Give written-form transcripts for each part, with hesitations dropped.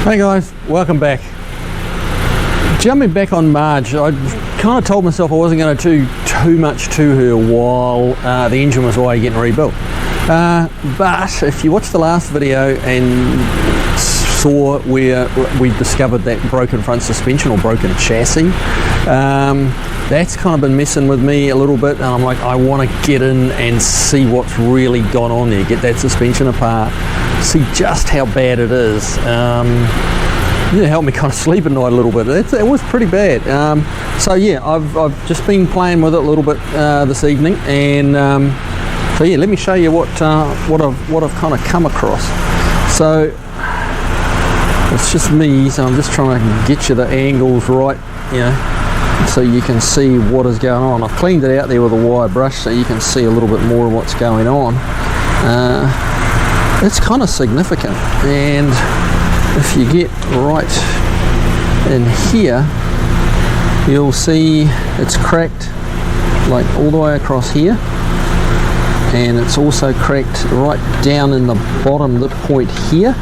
Hey guys, welcome back. Jumping back on Marge, I kind of told myself I wasn't going to do too much to her while the engine was away getting rebuilt. But if you watched the last video and saw where we discovered that broken front suspension or broken chassis, that's kind of been messing with me a little bit, and I'm like, I want to get in and see what's really gone on there, get that suspension apart, see just how bad it is. It helped me kind of sleep at night a little bit. It was pretty bad. So yeah, I've just been playing with it a little bit this evening, and so yeah, let me show you what I've kind of come across. So it's just me, so I'm just trying to get you the angles right, you know, so you can see what is going on. I've cleaned it out there with a wire brush so you can see a little bit more of what's going on. It's kind of significant, and if you get right in here, you'll see it's cracked like all the way across here, and it's also cracked right down in the bottom lip point here.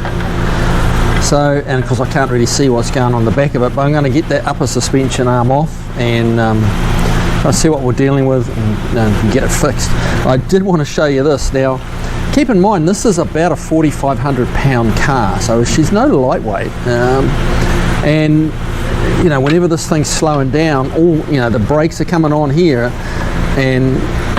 So, and of course I can't really see what's going on the back of it, but I'm going to get that upper suspension arm off and I'll see what we're dealing with and get it fixed. I did want to show you this. Now, keep in mind, this is about a 4,500 pound car, so she's no lightweight. And you know, whenever this thing's slowing down, the brakes are coming on here, and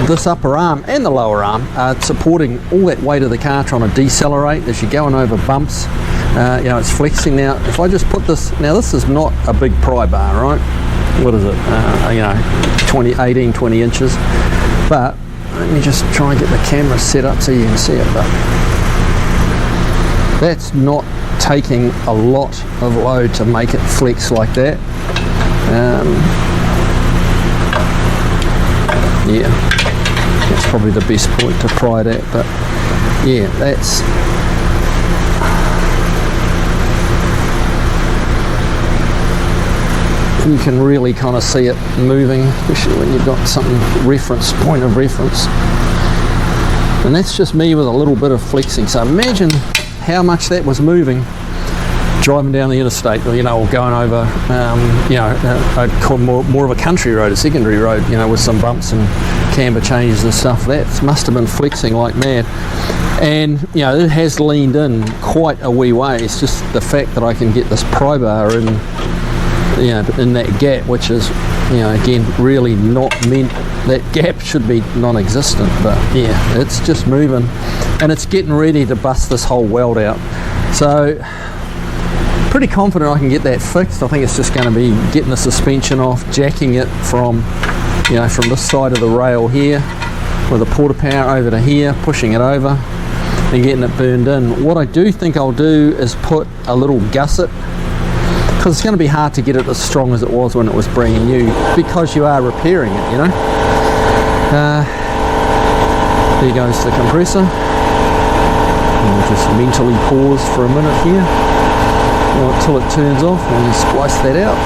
this upper arm and the lower arm are supporting all that weight of the car, trying to decelerate as you're going over bumps. It's flexing. Now, if I just put this, now this is not a big pry bar, right? What is it? 18, 20 inches. But let me just try and get the camera set up so you can see it. But that's not taking a lot of load to make it flex like that. Yeah, that's probably the best point to pry it at. But yeah, that's. You can really kind of see it moving, especially when you've got something point of reference. And that's just me with a little bit of flexing. So imagine how much that was moving driving down the interstate, or going over, I'd call more of a country road, a secondary road, with some bumps and camber changes and stuff. That must have been flexing like mad. And it has leaned in quite a wee way. It's just the fact that I can get this pry bar in that gap, which is, again, really not meant. That gap should be non-existent, but yeah, it's just moving, and it's getting ready to bust this whole weld out. So pretty confident I can get that fixed. I think it's just going to be getting the suspension off, jacking it from this side of the rail here with a porta power over to here, pushing it over and getting it burned in. What I do think I'll do is put a little gusset, because it's going to be hard to get it as strong as it was when it was brand new, because you are repairing it, There goes the compressor. And we'll just mentally pause for a minute here until it turns off, and we'll splice that out.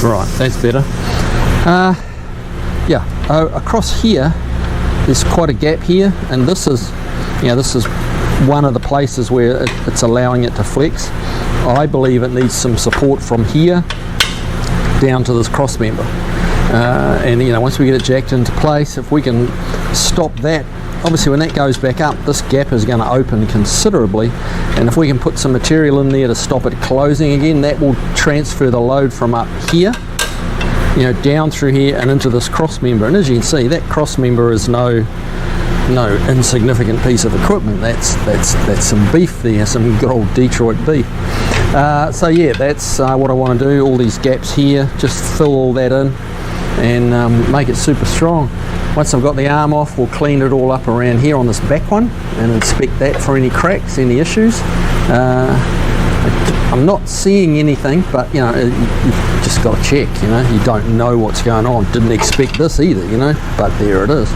Right, that's better. Across here there's quite a gap here, and this is one of the places where it's allowing it to flex. I believe it needs some support from here down to this cross member, and once we get it jacked into place, if we can stop that, obviously when that goes back up, this gap is going to open considerably, and if we can put some material in there to stop it closing again, that will transfer the load from up here, down through here and into this cross member. And as you can see, that cross member is no insignificant piece of equipment. That's some beef there, some good old Detroit beef. So yeah, that's what I want to do. All these gaps here, just fill all that in and make it super strong. Once I've got the arm off, we'll clean it all up around here on this back one and inspect that for any cracks, any issues. I'm not seeing anything, but you know, you've just got to check. You know, you don't know what's going on. Didn't expect this either, you know, but there it is.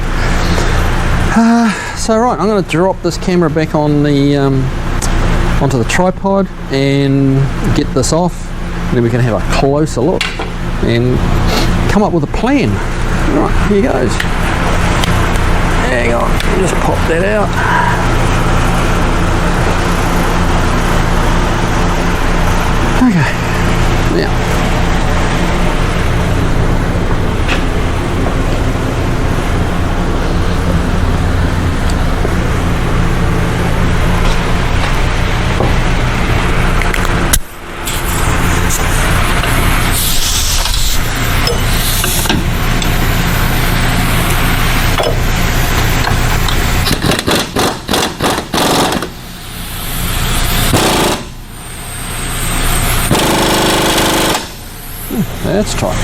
So right, I'm going to drop this camera back on the onto the tripod and get this off. Then we can have a closer look and come up with a plan. Right, here goes. Hang on, just pop that out. Okay, now. That's tight.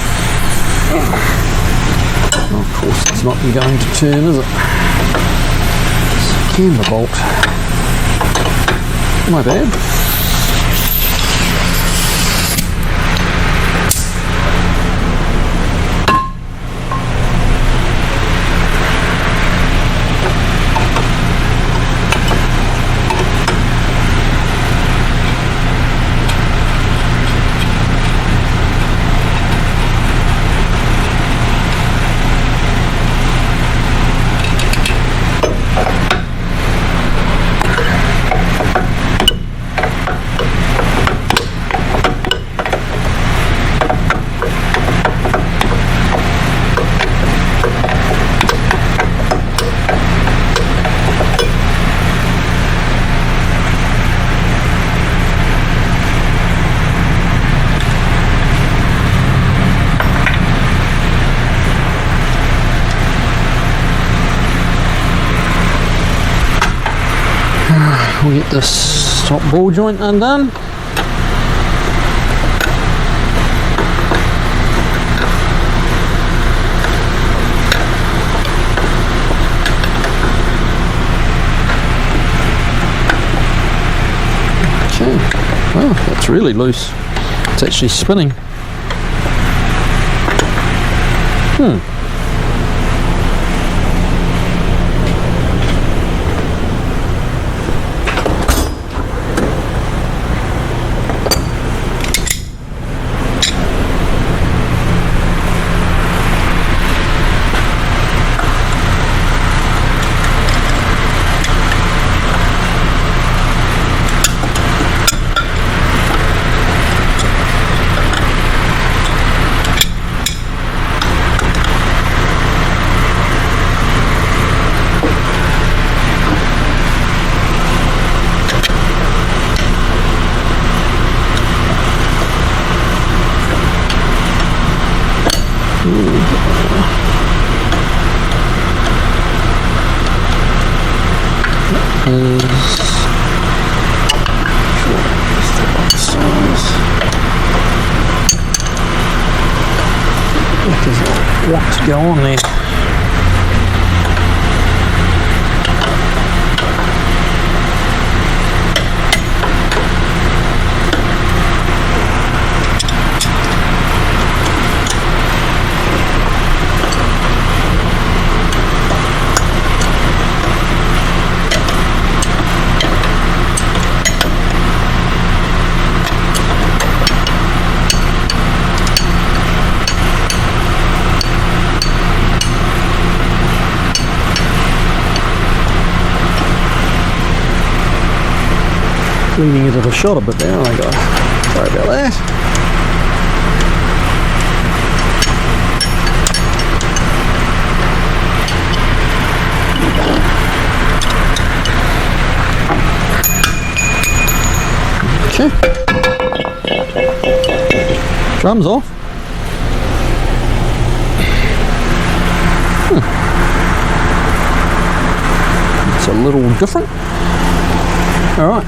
Well, of course, it's not going to turn, is it? It's a camera bolt. My bad. We'll get this top ball joint undone. Okay, oh, that's really loose. It's actually spinning. What to go on there? Leaning into the shot a bit there, I got. Sorry about that. Okay. Drums off. It's a little different. All right.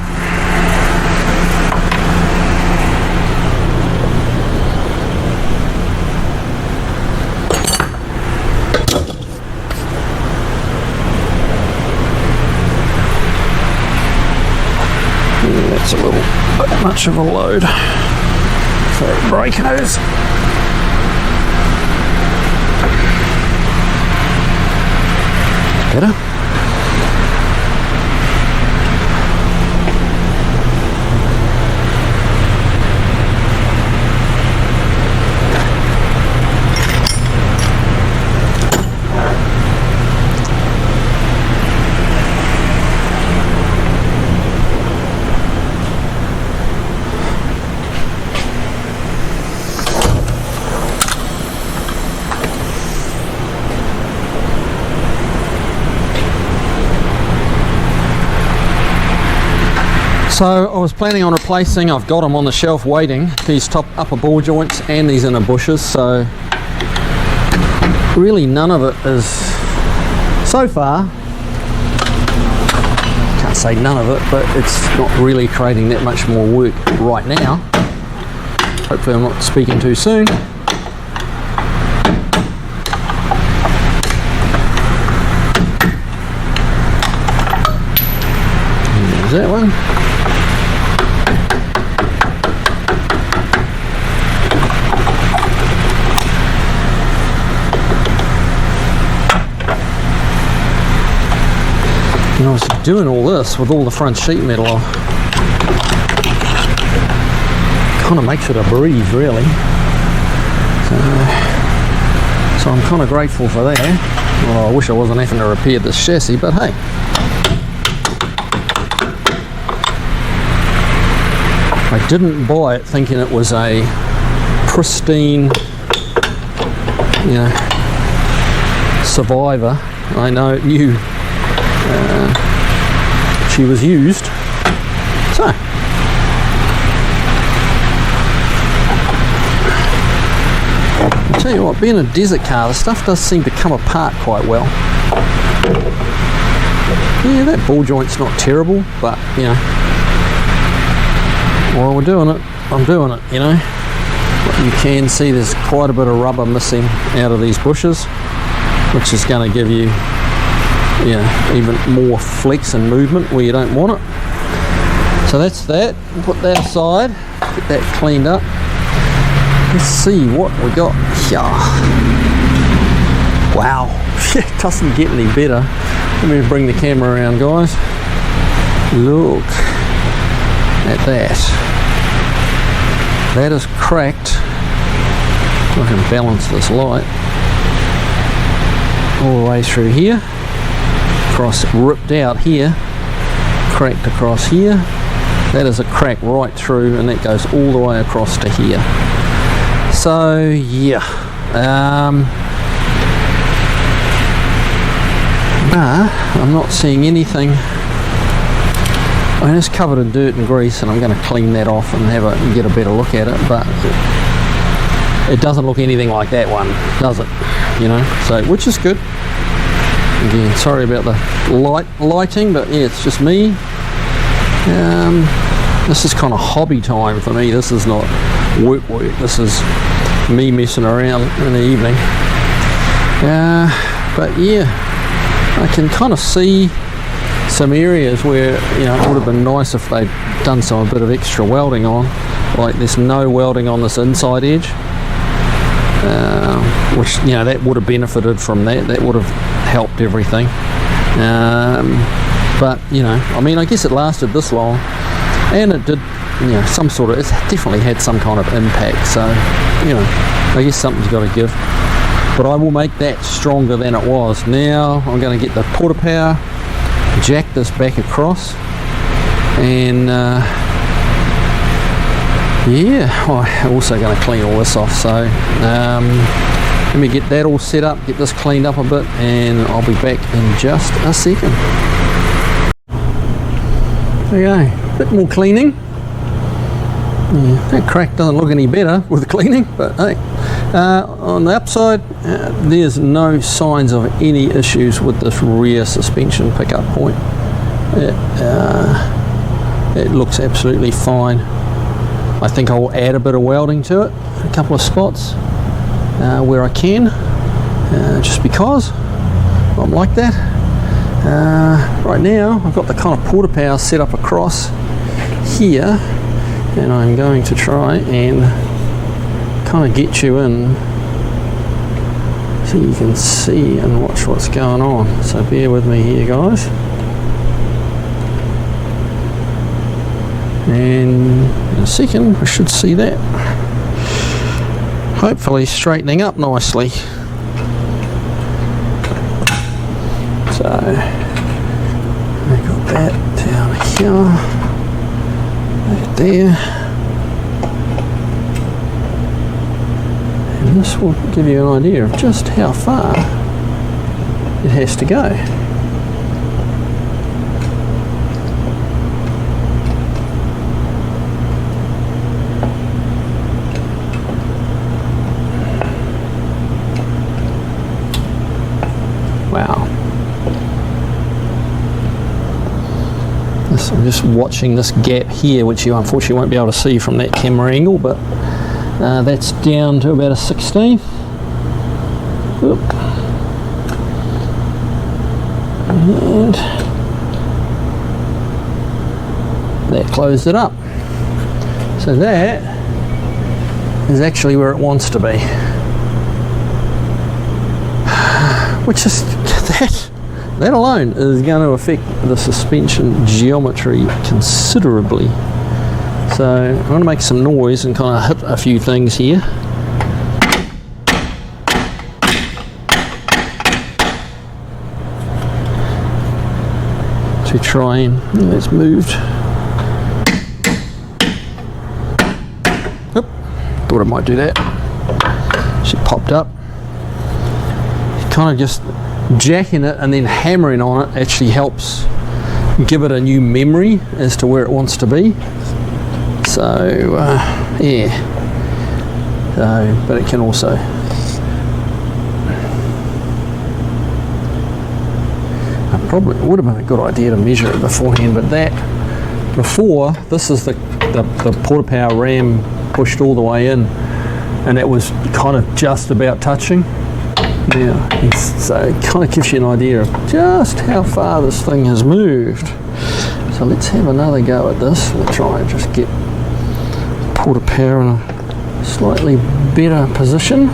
That's a little bit much much of a load for brake hose. Better. So I was planning on replacing, I've got them on the shelf waiting, these top upper ball joints and these inner bushes, so really none of it is, so far, can't say none of it, but it's not really creating that much more work right now. Hopefully I'm not speaking too soon. There's that one. And I was doing all this with all the front sheet metal off. Kind of makes it a breeze, really. So I'm kind of grateful for that. Well, I wish I wasn't having to repair this chassis, but hey. I didn't buy it thinking it was a pristine, you know, Survivor. I know it knew she was used. So I'll tell you what, being a desert car, the stuff does seem to come apart quite well. Yeah, that ball joint's not terrible, but you know, while we're doing it, I'm doing it, you know. But you can see there's quite a bit of rubber missing out of these bushes, which is going to give you, yeah, even more flex and movement where you don't want it. So that's that. Put that aside, get that cleaned up. Let's see what we got here. Wow, it doesn't get any better. Let me bring the camera around, guys. Look at that. That is cracked. I can balance this light all the way through here, across, ripped out here, cracked across here. That is a crack right through, and that goes all the way across to here. So yeah, I'm not seeing anything. I mean, it's covered in dirt and grease, and I'm going to clean that off and get a better look at it, but it doesn't look anything like that one, does it? You know, so, which is good. Again, sorry about the lighting, but yeah, it's just me. This is kind of hobby time for me. This is not work. This is me messing around in the evening. But yeah, I can kind of see some areas where, you know, it would have been nice if they'd done a bit of extra welding on. Like there's no welding on this inside edge, which, you know, that would have benefited from that. That would have helped everything. But you know, I mean, I guess it lasted this long, and it did, you know, some sort of, it's definitely had some kind of impact. So, you know, I guess something's got to give. But I will make that stronger than it was. Now I'm going to get the quarter power, jack this back across, and yeah, I'm also going to clean all this off. So let me get that all set up, get this cleaned up a bit, and I'll be back in just a second. Okay, a bit more cleaning. Yeah, that crack doesn't look any better with the cleaning, but hey, on the upside, there's no signs of any issues with this rear suspension pickup point. It looks absolutely fine. I think I'll add a bit of welding to it, a couple of spots where I can, just because I'm like that. Right now I've got the kind of porta power set up across here, and I'm going to try and kind of get you in so you can see and watch what's going on. So bear with me here, guys. And in a second we should see that hopefully straightening up nicely. So I got that down here, that there, and this will give you an idea of just how far it has to go. Wow. I'm just watching this gap here, which you unfortunately won't be able to see from that camera angle, but that's down to about a 16. Oop. And that closed it up. So that is actually where it wants to be. Which is that alone is going to affect the suspension geometry considerably. So I'm going to make some noise and kind of hit a few things here. To try and, it's moved. Oop, thought it might do that. She popped up. Kind of just jacking it and then hammering on it actually helps give it a new memory as to where it wants to be. So yeah, but it can also probably would have been a good idea to measure it beforehand, but that before this is the Porta Power ram pushed all the way in, and it was kind of just about touching. Now, so it kind of gives you an idea of just how far this thing has moved. So let's have another go at this. We'll try and just get Porta Power in a slightly better position.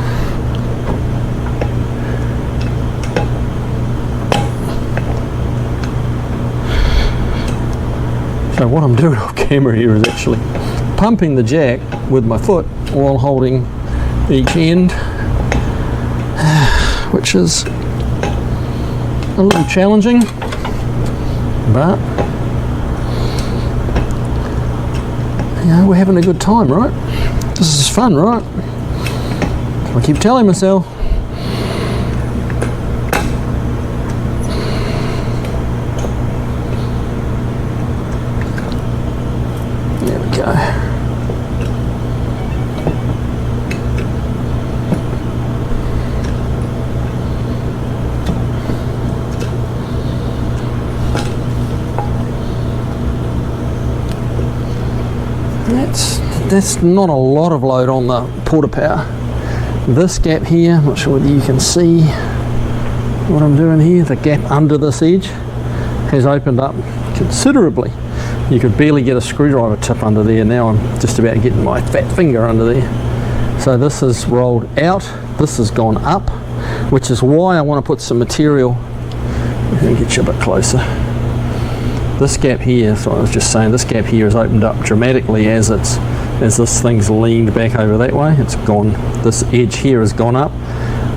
So what I'm doing off camera here is actually pumping the jack with my foot while holding each end, which is a little challenging, but you know, we're having a good time, right? This is fun, right? I keep telling myself. There we go. That's not a lot of load on the Porta Power. This gap here, I'm not sure whether you can see what I'm doing here, the gap under this edge has opened up considerably. You could barely get a screwdriver tip under there. Now I'm just about getting my fat finger under there. So this has rolled out, this has gone up, which is why I want to put some material. Let me get you a bit closer. This gap here, so I was just saying, this gap here has opened up dramatically as this thing's leaned back over that way. It's gone, this edge here has gone up,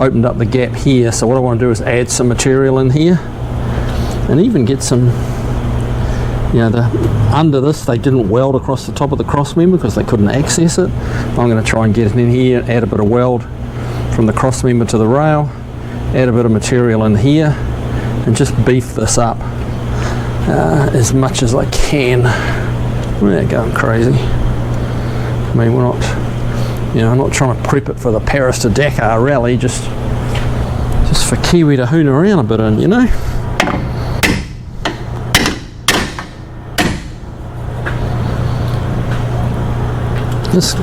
opened up the gap here. So what I want to do is add some material in here and even get some, you know, under this they didn't weld across the top of the cross member because they couldn't access it. I'm going to try and get it in here, add a bit of weld from the cross member to the rail, add a bit of material in here and just beef this up as much as I can without going crazy. I mean, we're not, you know, I'm not trying to prep it for the Paris to Dakar rally, just for Kiwi to hoon around a bit in, you know. This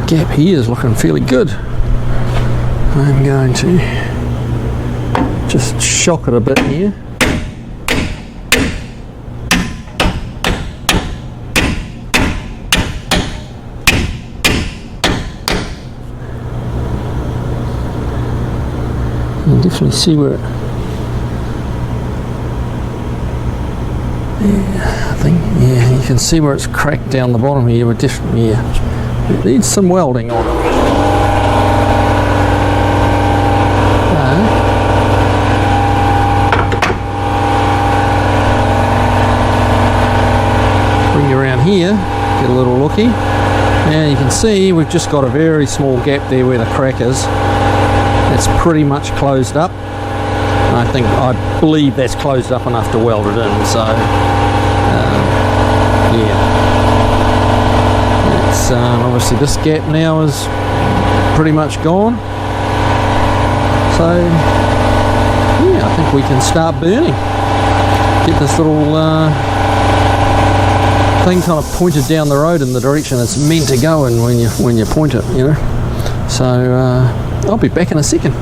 gap here is looking fairly good. I'm going to just shock it a bit here. can definitely see where it, yeah, I think, yeah, you can see where it's cracked down the bottom here. We're definitely, yeah, it needs some welding on it. Bring you around here, get a little looky. Now you can see we've just got a very small gap there where the crack is. It's pretty much closed up. I believe that's closed up enough to weld it in, so yeah. It's obviously this gap now is pretty much gone. So yeah, I think we can start burning. Get this little thing kind of pointed down the road in the direction it's meant to go in when you point it, you know. So I'll be back in a second.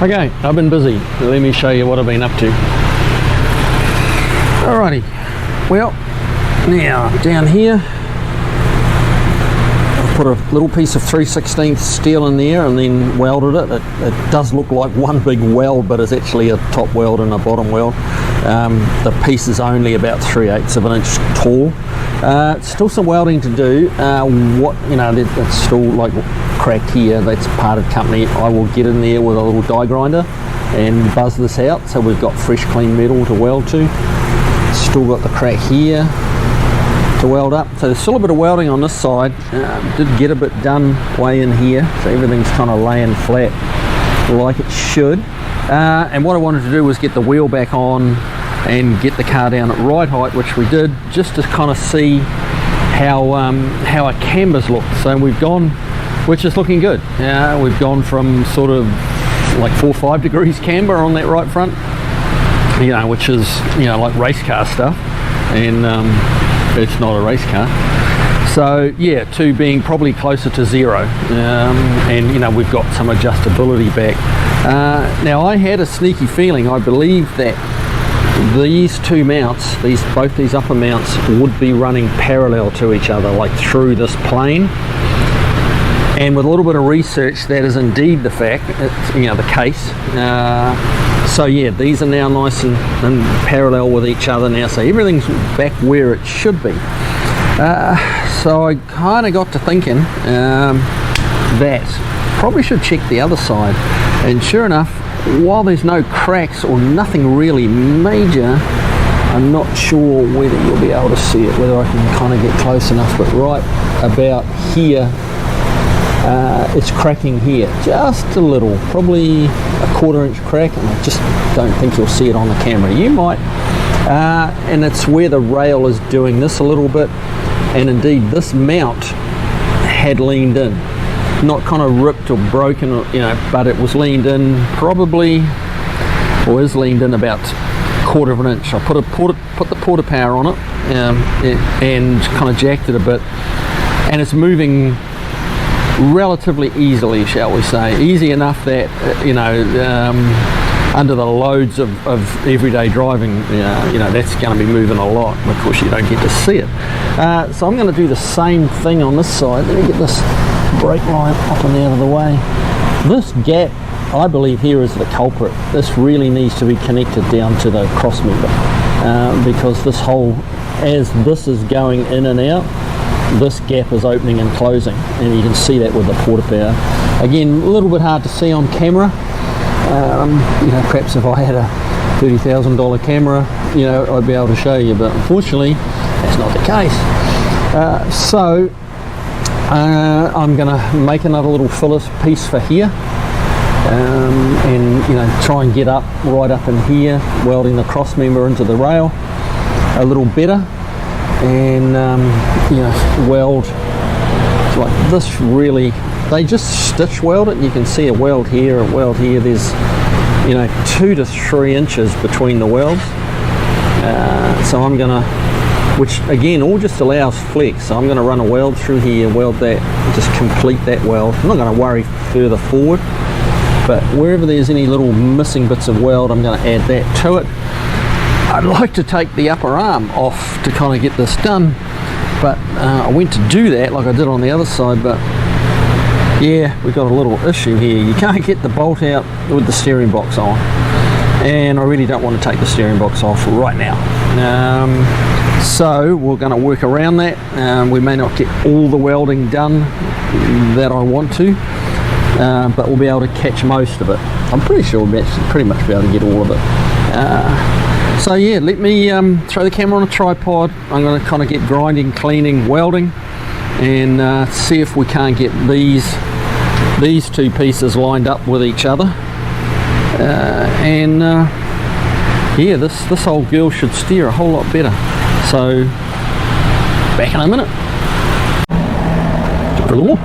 Okay, I've been busy. Let me show you what I've been up to. Alrighty, well, now down here, I've put a little piece of 3/16 steel in there and then welded it. It does look like one big weld, but it's actually a top weld and a bottom weld. The piece is only about 3/8 of an inch tall. Still some welding to do. It's still like cracked here. That's parted company. I will get in there with a little die grinder and buzz this out, so we've got fresh clean metal to weld to. Still got the crack here to weld up, so there's still a bit of welding on this side. Did get a bit done way in here, so everything's kind of laying flat like it should. And what I wanted to do was get the wheel back on and get the car down at ride height, which we did, just to kind of see how our cambers look. So we've gone, which is looking good. We've gone from sort of like 4 or 5 degrees camber on that right front, which is like race car stuff, and it's not a race car. So yeah, to being probably closer to 0, and we've got some adjustability back. Now I had a sneaky feeling, I believe that these two mounts, both these upper mounts would be running parallel to each other, like through this plane. And with a little bit of research, that is indeed the fact, the case. So yeah, these are now nice and parallel with each other now, so everything's back where it should be. So I kind of got to thinking that probably should check the other side, and sure enough, while there's no cracks or nothing really major, I'm not sure whether you'll be able to see it, whether I can kind of get close enough, but right about here, it's cracking here, just a little, probably a 1/4 inch crack, and I just don't think you'll see it on the camera. You might, and it's where the rail is doing this a little bit, and indeed this mount had leaned in. Not kind of ripped or broken, but it was leaned in probably, or is leaned in about 1/4 of an inch. I put the porta power on it and kind of jacked it a bit, and it's moving relatively easily, shall we say. Easy enough that under the loads of everyday driving, that's going to be moving a lot. Of course, you don't get to see it. So I'm going to do the same thing on this side. Let me get this brake line up and out of the way. This gap, I believe, here is the culprit. This really needs to be connected down to the cross member, because this hole, as this is going in and out, this gap is opening and closing, and you can see that with the porta power. Again, a little bit hard to see on camera. Perhaps if I had a $30,000 camera, I'd be able to show you, but unfortunately that's not the case. So I'm going to make another little filler piece for here, and try and get up right up in here, welding the cross member into the rail a little better, and weld like this. Really, they just stitch weld it, and you can see a weld here, a weld here. There's 2 to 3 inches between the welds. So I'm gonna, which again all just allows flex, so I'm going to run a weld through here, weld that, just complete that weld. I'm not going to worry further forward, but wherever there's any little missing bits of weld, I'm going to add that to it. I'd like to take the upper arm off to kind of get this done, but I went to do that like I did on the other side, but yeah, we've got a little issue here. You can't get the bolt out with the steering box on, and I really don't want to take the steering box off right now. So we're going to work around that. We may not get all the welding done that I want to, but we'll be able to catch most of it. I'm pretty sure we'll pretty much be able to get all of it. So yeah, let me throw the camera on a tripod. I'm going to kind of get grinding, cleaning, welding, and see if we can't get these two pieces lined up with each other. Yeah, this old girl should steer a whole lot better. So back in a minute. Give it a little more.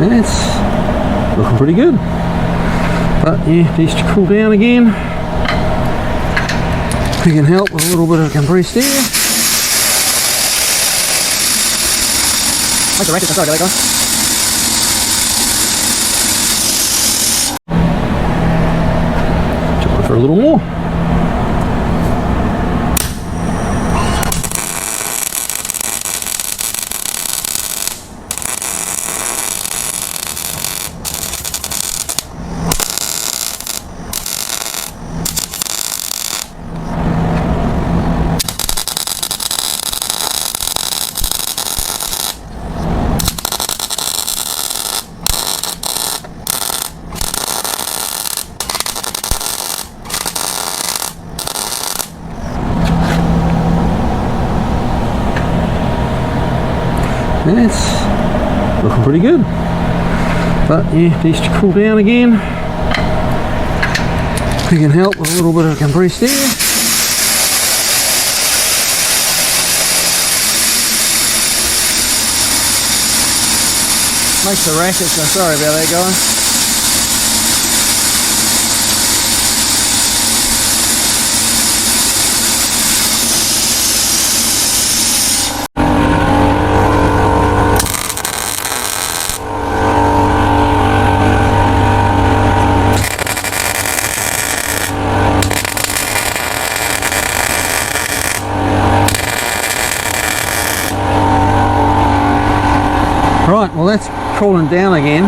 It's looking pretty good, but yeah, needs to cool down again. We can help with a little bit of compressed air. Make the racket, sorry about that, guys. Try for a little more. And it's looking pretty good, but yeah, needs to cool down again. We can help with a little bit of compressed air. Makes the racket, so sorry about that, guys. Right, well that's cooling down again.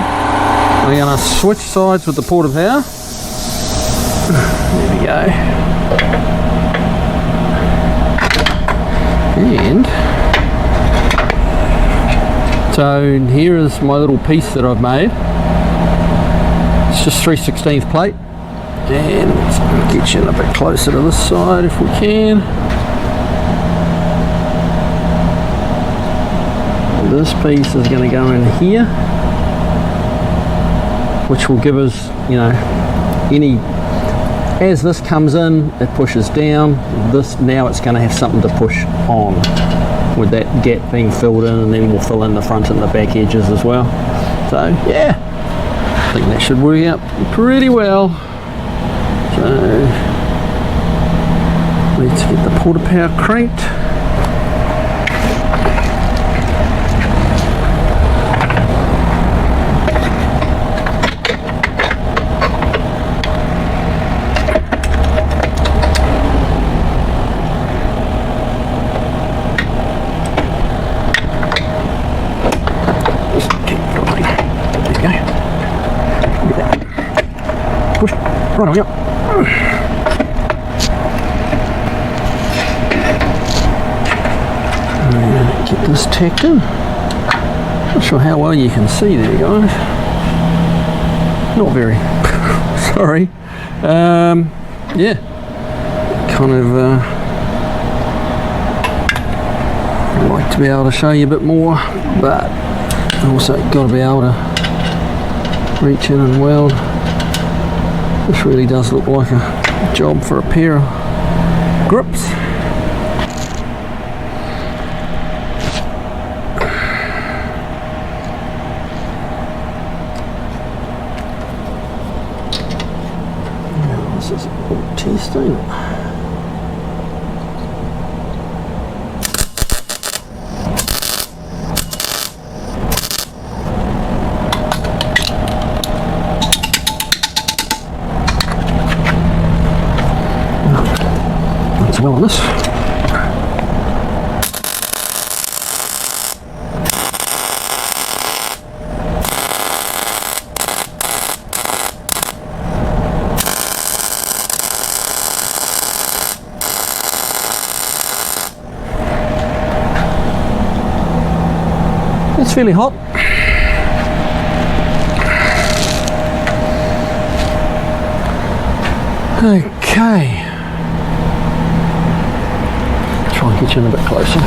We're going to switch sides with the porta power. There we go. And so here is my little piece that I've made. It's just 3/16 plate. And let's get you in a bit closer to this side if we can. This piece is going to go in here, which will give us, you know, as this comes in, it pushes down. This now it's going to have something to push on, with that gap being filled in, and then we'll fill in the front and the back edges as well. So yeah, I think that should work out pretty well. So let's get the porta power cranked. Right on, yep. Get this tacked in. Not sure how well you can see there, guys. Not very. Sorry. Yeah. Kind of like to be able to show you a bit more, but also got to be able to reach in and weld. This really does look like a job for a pair of grips. smell on this. It's fairly hot. Okay. Try and get you in a bit closer.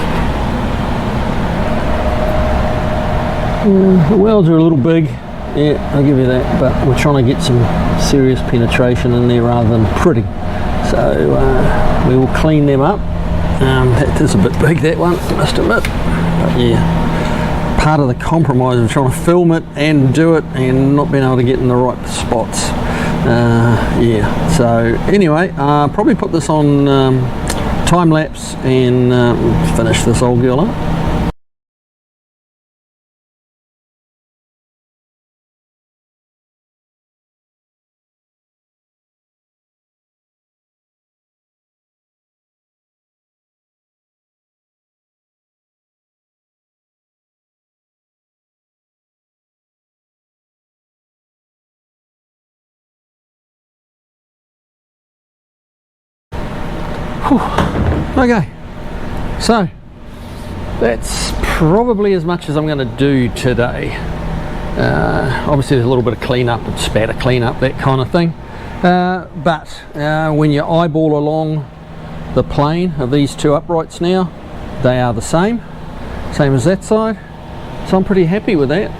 The welds are a little big, yeah, I'll give you that, but we're trying to get some serious penetration in there rather than pretty. So we will clean them up. That is a bit big, that one, I must admit. But yeah. Part of the compromise of trying to film it and do it and not being able to get in the right spots. Yeah, so anyway, probably put this on time lapse and finish this old girl up. Okay, so that's probably as much as I'm going to do today. Obviously there's a little bit of cleanup and spatter cleanup, that kind of thing, but when you eyeball along the plane of these two uprights now, they are the same as that side, so I'm pretty happy with that.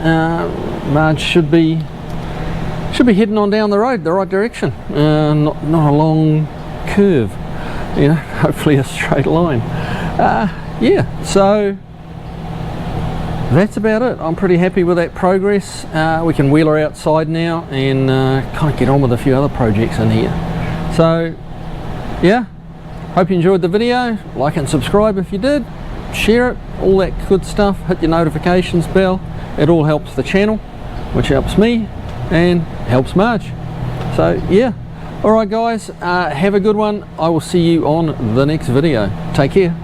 Marge should be heading on down the road the right direction, not a long curve, you know, hopefully a straight line. Yeah, so that's about it. I'm pretty happy with that progress. We can wheel her outside now and kind of get on with a few other projects in here. So yeah, hope you enjoyed the video. Like and subscribe if you did, share it, all that good stuff. Hit your notifications bell, it all helps the channel, which helps me and helps Marge. So yeah, alright guys, have a good one. I will see you on the next video. Take care.